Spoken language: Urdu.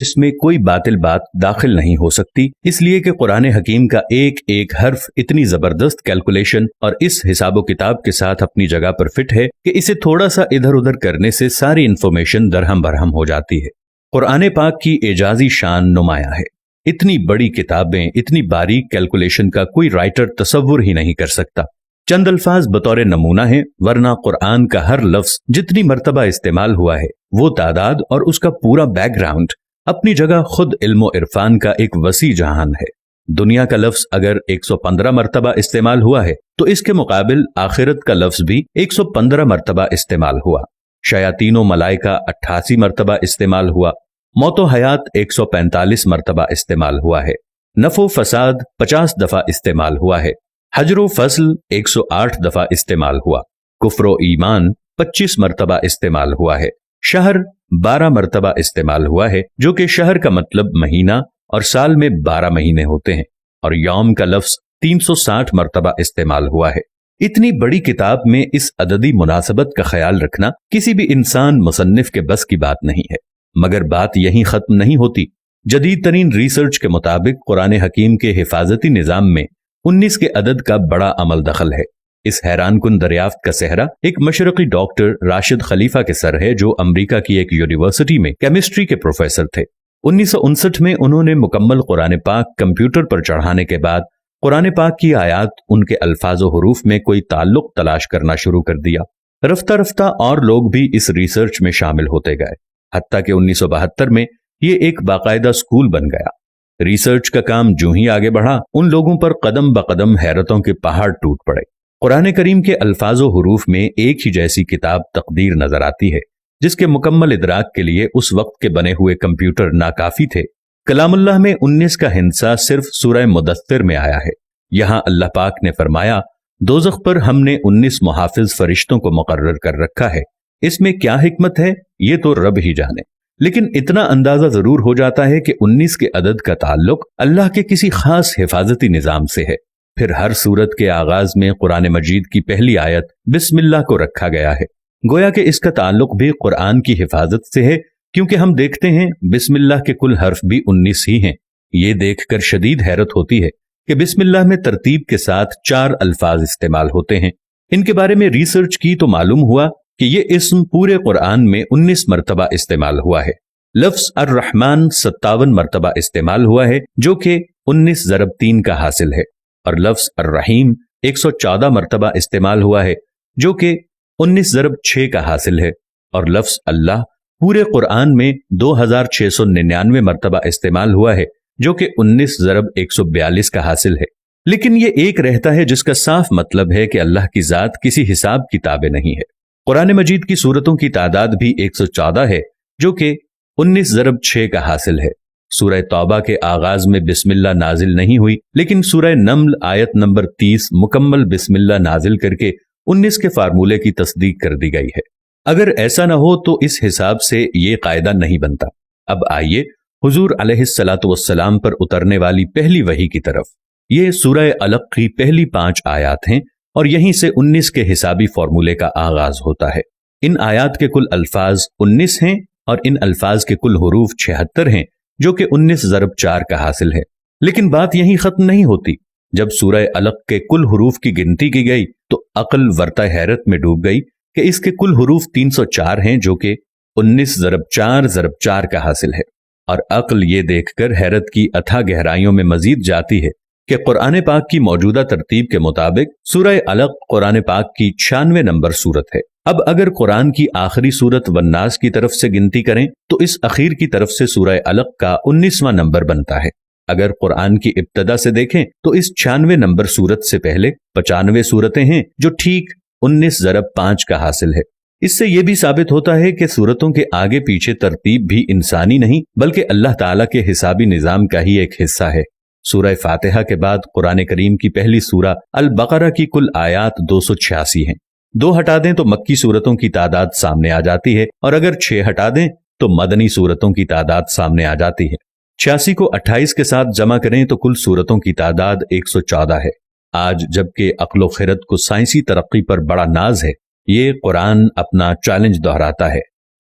اس میں کوئی باطل بات داخل نہیں ہو سکتی، اس لیے کہ قرآن حکیم کا ایک ایک حرف اتنی زبردست کیلکولیشن اور اس حساب و کتاب کے ساتھ اپنی جگہ پر فٹ ہے کہ اسے تھوڑا سا ادھر ادھر کرنے سے ساری انفارمیشن درہم برہم ہو جاتی ہے۔ قرآن پاک کی اعجازی شان نمایاں ہے۔ اتنی بڑی کتابیں، اتنی باریک کیلکولیشن کا کوئی رائٹر تصور ہی نہیں کر سکتا۔ چند الفاظ بطور نمونہ ہیں، ورنہ قرآن کا ہر لفظ جتنی مرتبہ استعمال ہوا ہے وہ تعداد اور اس کا پورا بیک گراؤنڈ اپنی جگہ خود علم و عرفان کا ایک وسیع جہان ہے۔ دنیا کا لفظ اگر 115 مرتبہ استعمال ہوا ہے تو اس کے مقابل آخرت کا لفظ بھی 115 مرتبہ استعمال ہوا۔ شیاطین و ملائکہ 88 مرتبہ استعمال ہوا۔ موت و حیات 145 مرتبہ استعمال ہوا ہے۔ نفع و فساد 50 دفعہ استعمال ہوا ہے۔ حجر و فصل 108 دفعہ استعمال ہوا۔ کفر و ایمان 25 مرتبہ استعمال ہوا ہے۔ شہر 12 مرتبہ استعمال ہوا ہے، جو کہ شہر کا مطلب مہینہ اور سال میں 12 مہینے ہوتے ہیں، اور یوم کا لفظ 360 مرتبہ استعمال ہوا ہے۔ اتنی بڑی کتاب میں اس عددی مناسبت کا خیال رکھنا کسی بھی انسان مصنف کے بس کی بات نہیں ہے۔ مگر بات یہیں ختم نہیں ہوتی۔ جدید ترین ریسرچ کے مطابق قرآن حکیم کے حفاظتی نظام میں 19 کے عدد کا بڑا عمل دخل ہے۔ اس حیران کن دریافت کا صحرا ایک مشرقی ڈاکٹر راشد خلیفہ کے سر ہے، جو امریکہ کی ایک یونیورسٹی میں کیمسٹری کے پروفیسر تھے۔ 1959 میں انہوں نے مکمل قرآن پاک کمپیوٹر پر چڑھانے کے بعد قرآن پاک کی آیات، ان کے الفاظ و حروف میں کوئی تعلق تلاش کرنا شروع کر دیا۔ رفتہ رفتہ اور لوگ بھی اس ریسرچ میں شامل ہوتے گئے، حتیٰ کہ 1972 میں یہ ایک باقاعدہ سکول بن گیا۔ ریسرچ کا کام جو ہی آگے بڑھا، ان لوگوں پر قدم بقدم حیرتوں کے پہاڑ ٹوٹ پڑے۔ قرآن کریم کے الفاظ و حروف میں ایک ہی جیسی کتاب تقدیر نظر آتی ہے، جس کے مکمل ادراک کے لیے اس وقت کے بنے ہوئے کمپیوٹر ناکافی تھے۔ کلام اللہ میں 19 کا ہندسہ صرف سورہ مدثر میں آیا ہے۔ یہاں اللہ پاک نے فرمایا، دوزخ پر ہم نے 19 محافظ فرشتوں کو مقرر کر رکھا ہے۔ اس میں کیا حکمت ہے یہ تو رب ہی جانے، لیکن اتنا اندازہ ضرور ہو جاتا ہے کہ 19 کے عدد کا تعلق اللہ کے کسی خاص حفاظتی نظام سے ہے۔ پھر ہر سورت کے آغاز میں قرآن مجید کی پہلی آیت بسم اللہ کو رکھا گیا ہے، گویا کہ اس کا تعلق بھی قرآن کی حفاظت سے ہے، کیونکہ ہم دیکھتے ہیں بسم اللہ کے کل حرف بھی 19 ہی ہیں۔ یہ دیکھ کر شدید حیرت ہوتی ہے کہ بسم اللہ میں ترتیب کے ساتھ 4 الفاظ استعمال ہوتے ہیں۔ ان کے بارے میں ریسرچ کی تو معلوم ہوا کہ یہ اسم پورے قرآن میں 19 مرتبہ استعمال ہوا ہے۔ لفظ الرحمن 57 مرتبہ استعمال ہوا ہے، جو کہ 19 ضرب 3 کا حاصل ہے، اور لفظ الرحیم 114 مرتبہ استعمال ہوا ہے، جو کہ 19 ضرب 6 کا حاصل ہے، اور لفظ اللہ پورے قرآن میں 2699 مرتبہ استعمال ہوا ہے، جو کہ 19 ضرب 142 کا حاصل ہے۔ لیکن یہ ایک رہتا ہے جس کا صاف مطلب ہے کہ اللہ کی ذات کسی حساب کی تابع نہیں ہے۔ قرآن مجید کی سورتوں کی تعداد بھی 114 ہے، جو کہ 19 ضرب 6 کا حاصل ہے۔ سورہ توبہ کے آغاز میں بسم اللہ نازل نہیں ہوئی، لیکن سورہ نمل آیت نمبر 30 مکمل بسم اللہ نازل کر کے 19 کے فارمولے کی تصدیق کر دی گئی ہے۔ اگر ایسا نہ ہو تو اس حساب سے یہ قاعدہ نہیں بنتا۔ اب آئیے حضور علیہ الصلاۃ والسلام پر اترنے والی پہلی وحی کی طرف۔ یہ سورہ علق کی پہلی 5 آیات ہیں، اور یہیں سے 19 کے حسابی فارمولے کا آغاز ہوتا ہے۔ ان آیات کے کل الفاظ 19 ہیں، اور ان الفاظ کے کل حروف 76 ہیں، جو کہ 19 ضرب 4 کا حاصل ہے۔ لیکن بات یہیں ختم نہیں ہوتی۔ جب سورہ علق کے کل حروف کی گنتی کی گئی تو عقل ورطہ حیرت میں ڈوب گئی کہ اس کے کل حروف 304 ہیں، جو کہ 19 ضرب 4 ضرب 4 کا حاصل ہے۔ اور عقل یہ دیکھ کر حیرت کی اتھاہ گہرائیوں میں مزید جاتی ہے کہ قرآن پاک کی موجودہ ترتیب کے مطابق سورہ علق قرآن پاک کی 96 نمبر سورت ہے۔ اب اگر قرآن کی آخری سورت والناس کی طرف سے گنتی کریں تو اس اخیر کی طرف سے سورہ علق کا 19واں نمبر بنتا ہے۔ اگر قرآن کی ابتدا سے دیکھیں تو اس 96 نمبر سورت سے پہلے 95 سورتیں ہیں، جو ٹھیک 19 ضرب 5 کا حاصل ہے۔ اس سے یہ بھی ثابت ہوتا ہے کہ سورتوں کے آگے پیچھے ترتیب بھی انسانی نہیں بلکہ اللہ تعالیٰ کے حسابی نظام کا ہی ایک حصہ ہے۔ سورہ فاتحہ کے بعد قرآن کریم کی پہلی سورہ البقرہ کی کل آیات 286 ہیں۔ 2 ہٹا دیں تو مکی سورتوں کی تعداد سامنے آ جاتی ہے، اور اگر 6 ہٹا دیں تو مدنی سورتوں کی تعداد سامنے آ جاتی ہے۔ 86 کو 28 کے ساتھ جمع کریں تو کل سورتوں کی تعداد 114 ہے۔ آج جبکہ عقل و خرد کو سائنسی ترقی پر بڑا ناز ہے، یہ قرآن اپنا چیلنج دہراتا ہے